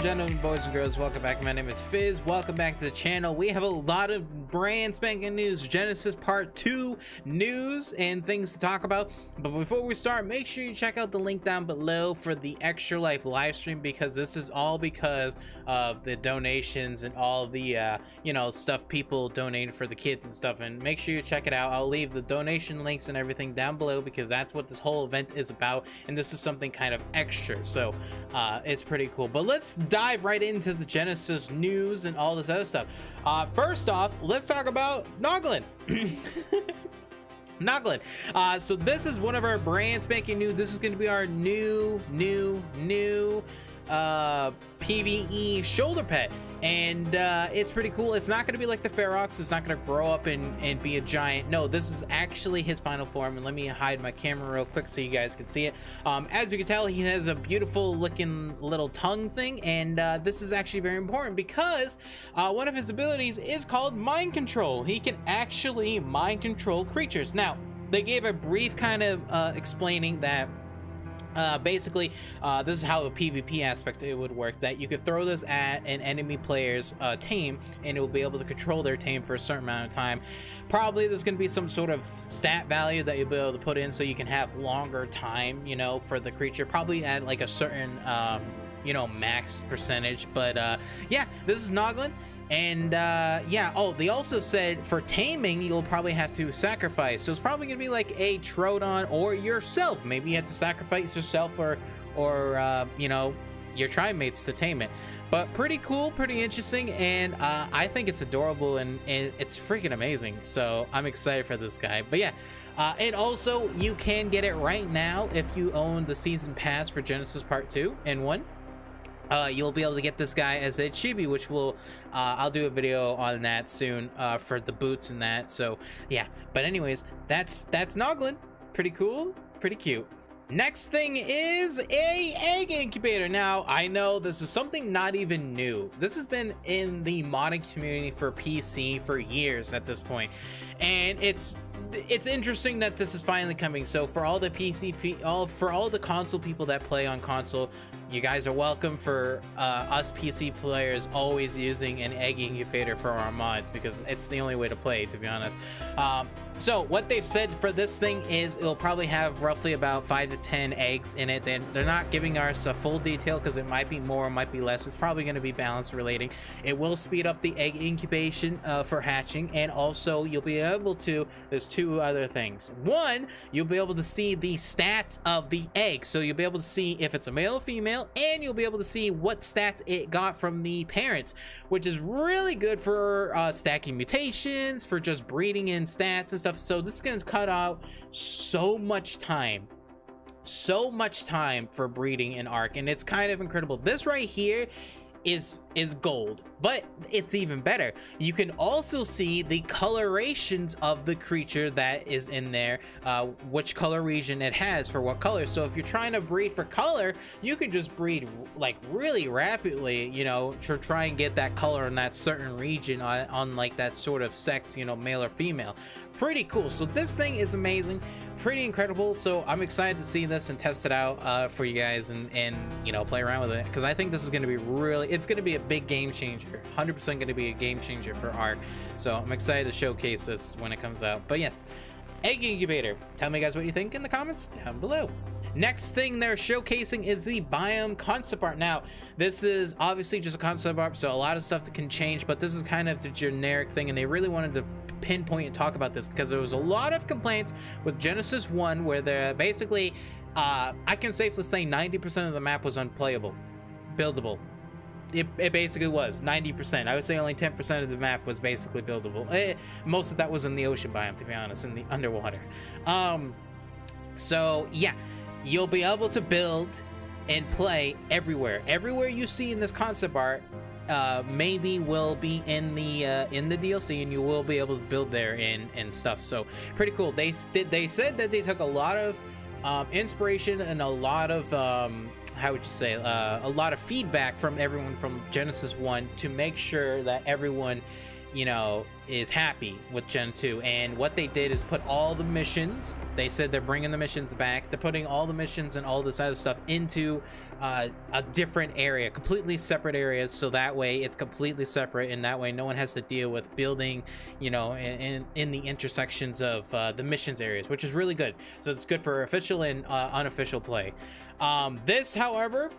gentlemen, boys and girls, welcome back. My name is Fizz. Welcome back to the channel. We have a lot of brand spanking news, Genesis Part 2 news and things to talk about. But before we start, make sure you check out the link down below for the Extra Life live stream, because this is all because of the donations and all the you know, stuff people donated for the kids and stuff. And make sure you check it out. I'll leave the donation links and everything down below, because that's what this whole event is about, and this is something kind of extra, so it's pretty cool. But let's dive right into the Genesis news and all this other stuff. First off, let's talk about Noglin. Noglin. So this is one of our brand spanking new. This is going to be our new PvE shoulder pet, and it's pretty cool. It's not going to be like the Ferox. It's not going to grow up and be a giant. No, this is actually his final form. And let me hide my camera real quick so you guys can see it. As you can tell, he has a beautiful looking little tongue thing, and this is actually very important because one of his abilities is called mind control. He can actually mind control creatures. Now, they gave a brief kind of explaining that basically this is how the PvP aspect it would work, that you could throw this at an enemy player's tame, and it will be able to control their tame for a certain amount of time. Probably there's going to be some sort of stat value that you'll be able to put in so you can have longer time, you know, for the creature, probably at like a certain you know, max percentage. But yeah, this is Noglin. And yeah, oh, they also said for taming you'll probably have to sacrifice, so it's probably gonna be like a Troodon or yourself. Maybe you have to sacrifice yourself or you know, your tribe mates to tame it. But pretty cool, pretty interesting, and I think it's adorable, and it's freaking amazing, so I'm excited for this guy. But yeah, and also you can get it right now if you own the season pass for Genesis Part 2 and 1. You'll be able to get this guy as a chibi, which will I'll do a video on that soon for the boots and that. So yeah, but anyways, that's Noglin. Pretty cool, pretty cute. Next thing is a egg incubator. Now, I know this is something not even new. This has been in the modding community for PC for years at this point, and it's interesting that this is finally coming. So for all the for all the console people that play on console, you guys are welcome. For us PC players, always using an egg incubator for our mods, because it's the only way to play, to be honest. So what they've said for this thing is it'll probably have roughly about 5 to 10 eggs in it. They're not giving us a full detail, because it might be more, it might be less. It's probably going to be balance relating. It will speed up the egg incubation for hatching, and also you'll be able to, there's two other things. One, you'll be able to see the stats of the egg, so you'll be able to see if it's a male or female, and you'll be able to see what stats it got from the parents, which is really good for stacking mutations, for just breeding in stats and stuff. So this is going to cut out so much time for breeding in ARK, and it's kind of incredible. This right here is gold, but it's even better. You can also see the colorations of the creature that is in there, which color region it has for what color. So if you're trying to breed for color, you can just breed like really rapidly, you know, to try and get that color in that certain region on like that sort of sex, you know, male or female. Pretty cool. So this thing is amazing, pretty incredible. So I'm excited to see this and test it out for you guys, and you know, play around with it, because I think this is going to be really, it's going to be a big game changer, 100% going to be a game changer for ARK. So I'm excited to showcase this when it comes out. But yes, egg incubator. Tell me guys what you think in the comments down below. Next thing they're showcasing is the Biome concept art. Now, this is obviously just a concept art, so a lot of stuff that can change, but this is kind of the generic thing, and they really wanted to pinpoint and talk about this because there was a lot of complaints with Genesis 1 where they're basically, I can safely say 90% of the map was unplayable, buildable. It basically was 90%. I would say only 10% of the map was basically buildable. Most of that was in the ocean biome, to be honest, in the underwater. So yeah, you'll be able to build and play everywhere. Everywhere you see in this concept art maybe will be in the DLC, and you will be able to build there and stuff. So pretty cool. They said that they took a lot of inspiration and a lot of how would you say, a lot of feedback from everyone from Genesis 1 to make sure that everyone you know, is happy with Gen 2. And what they did is put all the missions, they said they're bringing the missions back, they're putting all the missions and all this other stuff into a different area, completely separate areas, so that way it's completely separate, and that way no one has to deal with building, you know, in the intersections of the missions areas, which is really good. So it's good for official and unofficial play. This, however,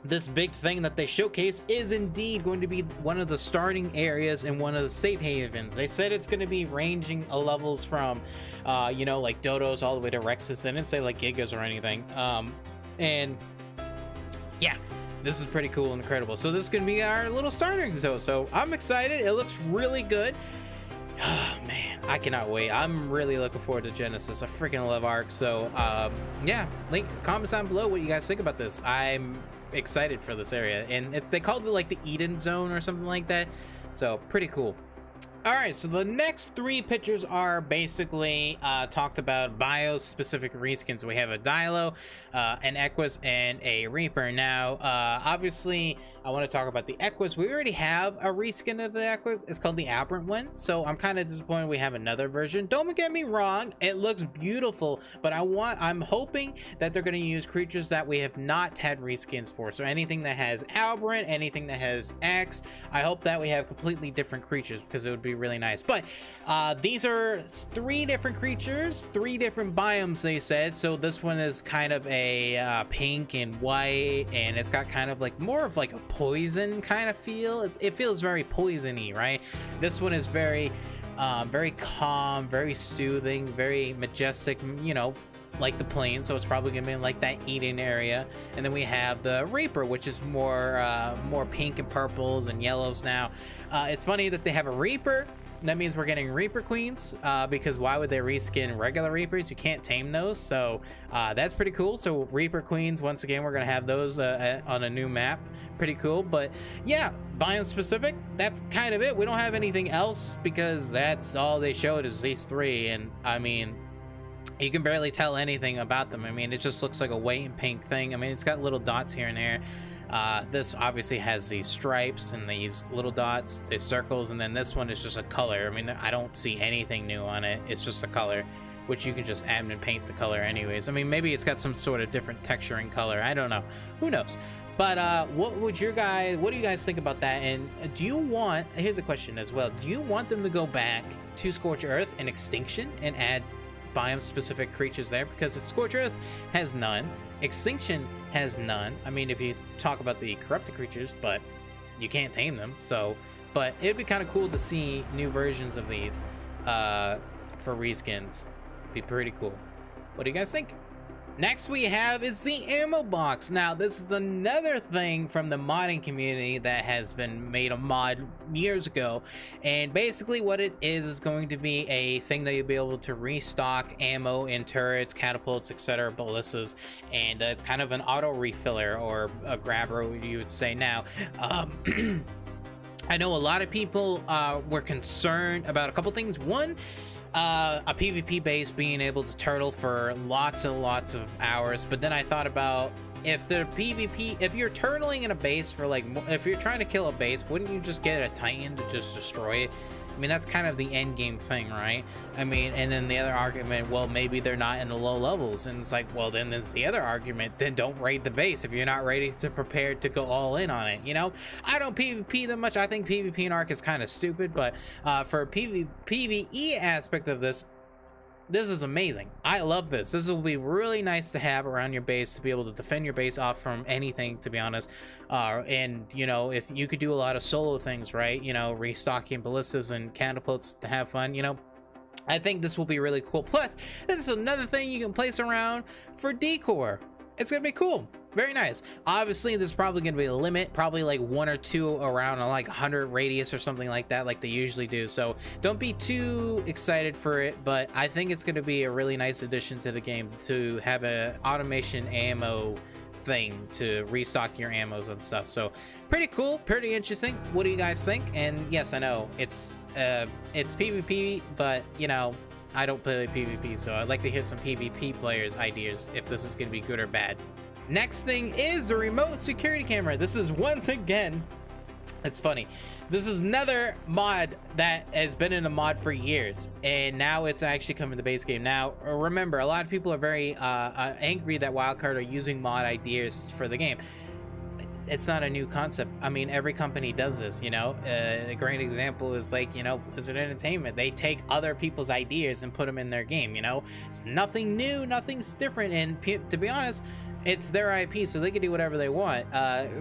this big thing that they showcase is indeed going to be one of the starting areas and one of the safe havens. They said it's going to be ranging levels from you know, like dodos all the way to rexes. They didn't say like gigas or anything. And yeah, this is pretty cool and incredible. So this is going to be our little starting zone, so I'm excited. It looks really good. Oh man, I cannot wait. I'm really looking forward to Genesis. I freaking love ARK. So yeah, comments down below what you guys think about this. I'm excited for this area, and they called it like the Eden Zone or something like that, so pretty cool. All right, so the next 3 pictures are basically talked about bios specific reskins. We have a Dilo, an Equus, and a Reaper. Now obviously I want to talk about the Equus. We already have a reskin of the Equus. It's called the Aberrant one, so I'm kind of disappointed we have another version. Don't get me wrong, it looks beautiful, but I'm hoping that they're going to use creatures that we have not had reskins for. So anything that has Aberrant, anything that has X, I hope that we have completely different creatures, because it would be really nice. But these are 3 different creatures, 3 different biomes, they said. So this one is kind of a pink and white, and it's got kind of like more of like a poison kind of feel. It feels very poisony, right? This one is very very calm, very soothing, very majestic, you know, like the plain. So it's probably gonna be in like that Eden area. And then we have the Reaper, which is more pink and purples and yellows. Now it's funny that they have a Reaper. That means we're getting Reaper Queens, because why would they reskin regular Reapers? You can't tame those, so that's pretty cool. So Reaper Queens, once again, we're gonna have those on a new map. Pretty cool. But yeah, biome specific, that's kind of it. We don't have anything else, because that's all they showed is these 3, and I mean, you can barely tell anything about them. I mean, it just looks like a white and pink thing. I mean, it's got little dots here and there. This obviously has these stripes and these little dots, these circles, and then this one is just a color. I mean, I don't see anything new on it. It's just a color, which you can just add and paint the color anyways. I mean, maybe it's got some sort of different texture and color. I don't know. Who knows? But what do you guys think about that? And do you want, here's a question as well, do you want them to go back to Scorched Earth and Extinction and add biome specific creatures there? Because Scorched Earth has none, Extinction has none. I mean, if you talk about the corrupted creatures, but you can't tame them. So, but it'd be kind of cool to see new versions of these for reskins. Be pretty cool. What do you guys think? Next we have is the ammo box. Now this is another thing from the modding community that has been made a mod years ago, and basically what it is going to be a thing that you'll be able to restock ammo in turrets, catapults, etc., ballistas, and it's kind of an auto refiller, or a grabber you would say. Now I know a lot of people were concerned about a couple things. One, a PvP base being able to turtle for lots and lots of hours, but then I thought about, if the PvP, if you're turtling in a base for like, if you're trying to kill a base, wouldn't you just get a Titan to just destroy it? I mean, that's kind of the end game thing, right? I mean, and then the other argument, well, maybe they're not in the low levels, and it's like, well, then there's the other argument, then don't raid the base if you're not ready to prepare to go all in on it, you know? I don't PvP that much. I think PvP in ARK is kind of stupid, but for PvE aspect of this, this is amazing. I love this. This will be really nice to have around your base, to be able to defend your base off from anything, to be honest. And you know, if you could do a lot of solo things, right, you know, restocking ballistas and catapults to have fun, you know, I think this will be really cool. Plus, this is another thing you can place around for decor. It's gonna be cool. Very nice. Obviously, there's probably going to be a limit, probably like 1 or 2 around a like 100 radius or something like that, like they usually do. So don't be too excited for it, but I think it's going to be a really nice addition to the game to have an automation ammo thing to restock your ammos and stuff. So pretty cool, pretty interesting. What do you guys think? And yes, I know it's PvP, but you know, I don't play PvP, so I'd like to hear some PvP players' ideas if this is going to be good or bad. Next thing is the remote security camera. This is once again It's funny. This is another mod that has been in a mod for years, and now it's actually coming to the base game. Now, remember, a lot of people are very angry that Wildcard are using mod ideas for the game. It's not a new concept. I mean, every company does this, you know. A great example is like, you know, Blizzard Entertainment. They take other people's ideas and put them in their game, you know. It's nothing new, nothing's different, and to be honest, it's their IP, so they can do whatever they want.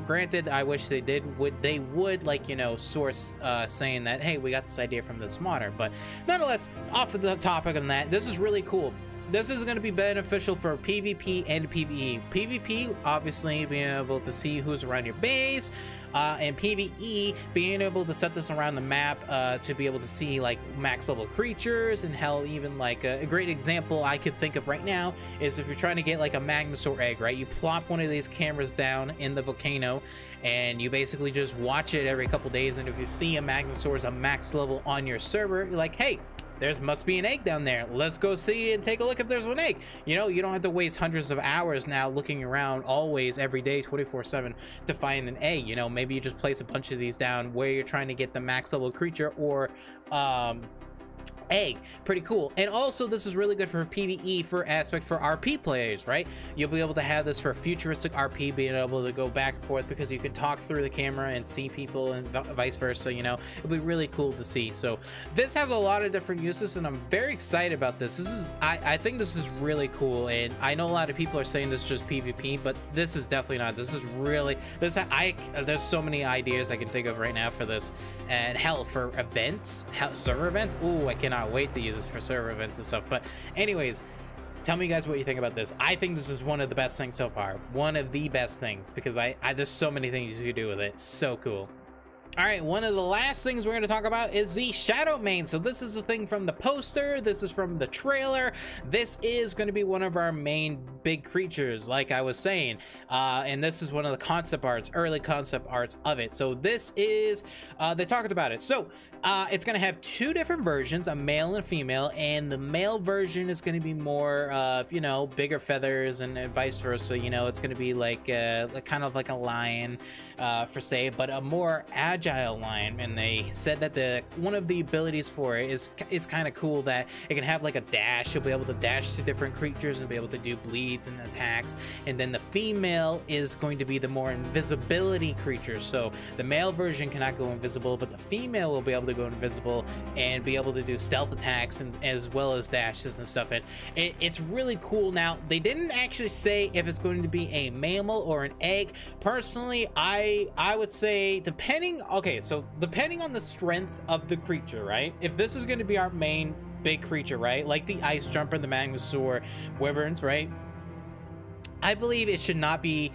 Granted, I wish they would like, you know, source saying that, hey, we got this idea from this modder, but nonetheless, off of the topic on that, this is really cool. This is going to be beneficial for PvP and PvE. PvP, obviously, being able to see who's around your base, and PvE, being able to set this around the map to be able to see like max level creatures, and hell, even like a great example I could think of right now is if you're trying to get like a Magmasaur egg, right? You plop one of these cameras down in the volcano, and you basically just watch it every couple days, and if you see a Magmasaur is a max level on your server, you're like, hey, there must be an egg down there. Let's go see and take a look if there's an egg. You know, you don't have to waste hundreds of hours now looking around always, every day, 24/7 to find an egg. You know, maybe you just place a bunch of these down where you're trying to get the max level creature or egg. Pretty cool. And also, this is really good for PvE for RP players, right? You'll be able to have this for futuristic RP, being able to go back and forth because you can talk through the camera and see people, and vice versa. You know, it'll be really cool to see. So this has a lot of different uses, and I'm very excited about this. I think this is really cool, and I know a lot of people are saying this is just PvP, but this is definitely not. This is really there's so many ideas I can think of right now for this. And hell, for events, server events, ooh, I cannot wait to use this for server events and stuff. But anyways, tell me guys what you think about this. I think this is one of the best things so far, one of the best things, because there's so many things you could do with it. So cool. All right, one of the last things we're going to talk about is the Shadowmane. So this is a thing from the poster, this is from the trailer. This is going to be one of our main big creatures, like I was saying, and this is one of the concept arts, early concept arts of it. So this is they talked about it. So it's going to have two different versions, a male and female, and the male version is going to be more of, you know, bigger feathers and vice versa. You know, it's going to be like kind of like a lion for say, but a more agile lion. And they said that one of the abilities for it is it's kind of cool that it can have like a dash. You'll be able to dash to different creatures and be able to do bleeds and attacks. And then the female is going to be the more invisibility creature. So the male version cannot go invisible, but the female will be able to go invisible and be able to do stealth attacks and as well as dashes and stuff. And it's really cool. Now, they didn't actually say if it's going to be a mammal or an egg. Personally, I would say depending on the strength of the creature, right? If this is going to be our main big creature, right, like the ice jumper, the Magmasaur, wyverns, right, I believe it should not be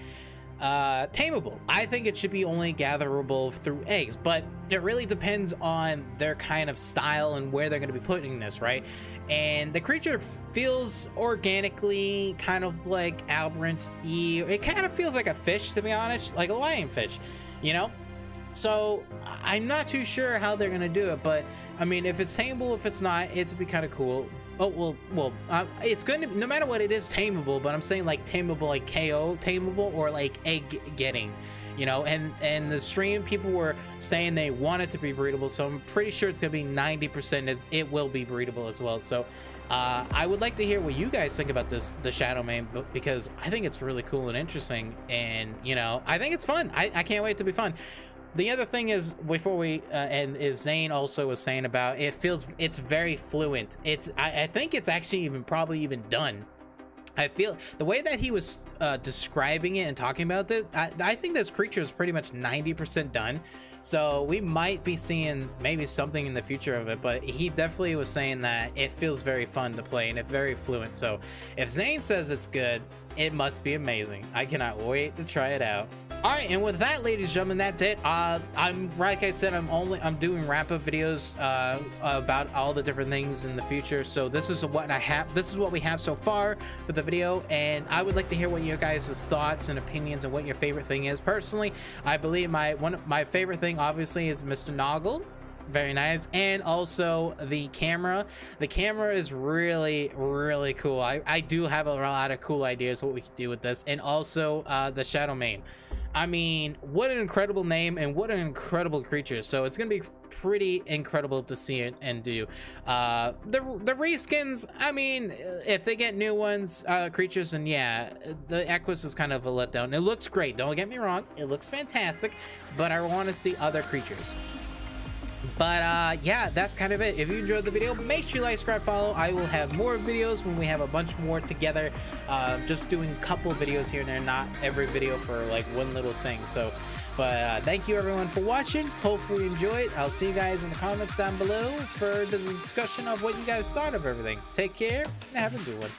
tameable. I think it should be only gatherable through eggs, but it really depends on their kind of style and where they're going to be putting this, right? And the creature feels organically kind of like aberrant-y. It kind of feels like a fish, to be honest, like a lionfish, you know? So I'm not too sure how they're gonna do it, but I mean, if it's tameable, if it's not, it'd be kind of cool. Oh, well, it's going to, no matter what, it is tameable, but I'm saying like tameable, like KO tameable, or like egg getting, you know. And the stream, people were saying they want it to be breedable, so I'm pretty sure it's gonna be 90% it will be breedable as well. So I would like to hear what you guys think about the Shadowmane, because I think it's really cool and interesting, and you know, I think it's fun. I can't wait to be fun. The other thing is, before we is Zane also was saying about it's very fluent. I think it's actually probably even done. I feel the way that he was describing it and talking about it, I think this creature is pretty much 90% done. So we might be seeing maybe something in the future of it, but he definitely was saying that it feels very fun to play and it's very fluent. So if Zane says it's good, it must be amazing. I cannot wait to try it out. All right, and with that, ladies and gentlemen, that's it. I'm like I said, I'm doing wrap-up videos about all the different things in the future. So this is what I have. This is what we have so far for the video, and I would like to hear what your guys' thoughts and opinions and what your favorite thing is. Personally, I believe my favorite thing obviously is Mr. Noggles. very nice. And also the camera is really, really cool. I do have a lot of cool ideas what we could do with this. And also the Shadowmane. I mean, what an incredible name and what an incredible creature. So it's gonna be pretty incredible to see it and do. The Reskins, I mean, if they get new ones, creatures, and yeah, the Equus is kind of a letdown. It looks great, don't get me wrong, it looks fantastic, but I want to see other creatures. But yeah, that's kind of it. If you enjoyed the video, make sure you like, subscribe, follow. I will have more videos when we have a bunch more together. Just doing a couple videos here and there, not every video for like one little thing. So but thank you everyone for watching. Hopefully you enjoyed. I'll see you guys in the comments down below for the discussion of what you guys thought of everything. Take care and have a good one.